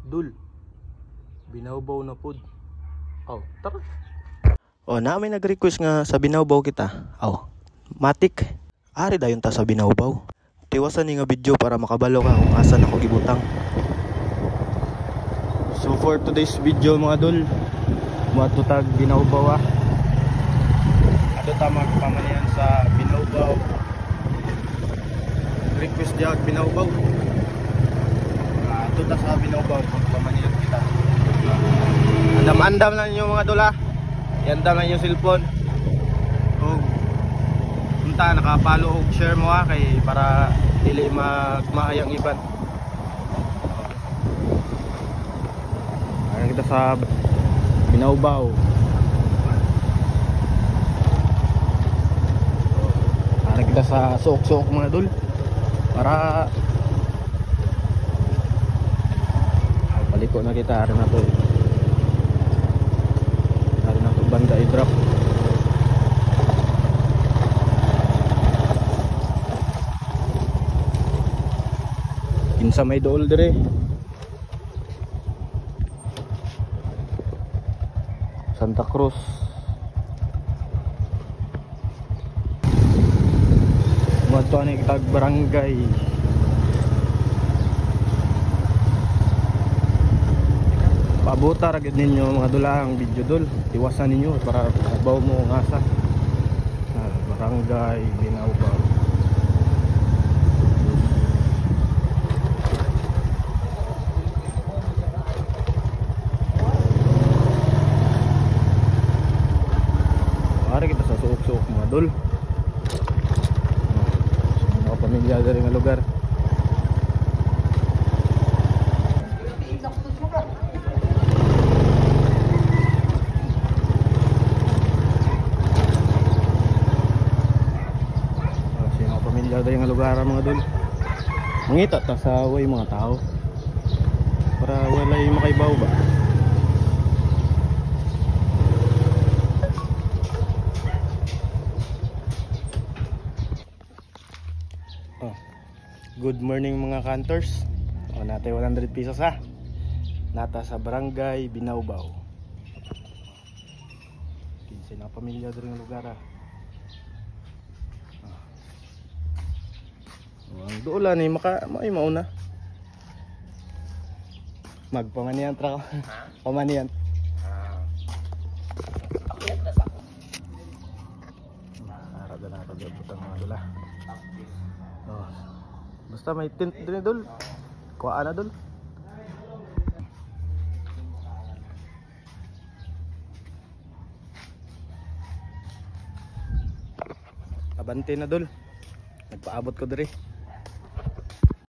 Dul, binawbaw na pod. Aw, tara. O na may nag-request nga sa binawbaw kita. Aw, matik. Ari dayon ta sa binawbaw. Tiwasan ni nga video para makabalo ka kung asan ako gibutang. So for today's video mga dul, muadto tag binawbaw. Ato ta magpamanian sa binawbaw. Request diag binawbaw. Ato ta sa binawbaw magpamanian kita. Andam-andam na ninyo mga dula. Iandam na yung cellphone. O punta nakapalo og share mo kay para dili magmaayang iban. Ara kita sa binawbaw. Ara kita sa suok-suok mga dul. Para paliko na kita ara na to. Banda i-drop. Kinsa may dool dire. Santa Cruz. Moto ani tag barangay. Pabuta ra gid ninyo mga dulang video dul. Iwasan ninyo para sabaw mo ang asa. Barangay Binawbaw. Para kita sa suok-suok mga dul. Mga pamilya dari nga lugar. Dari nga lugar mga dul. Mangita ta sa way mga tao para walay makaibaw ba. Good morning mga kantors. Natay 100 pesos ha. Nata sa barangay Binawbaw. Kinsay na pamilya dari nga lugar ha. Ang duula ni may mauna. Magpamanian tra ko. Pamanian. Akyat na sa ako. Arada na pag butang mga dula. Oh. Basta may tint din dul. Kuha na dul. Abante na dul. Nagpaabot ko diri.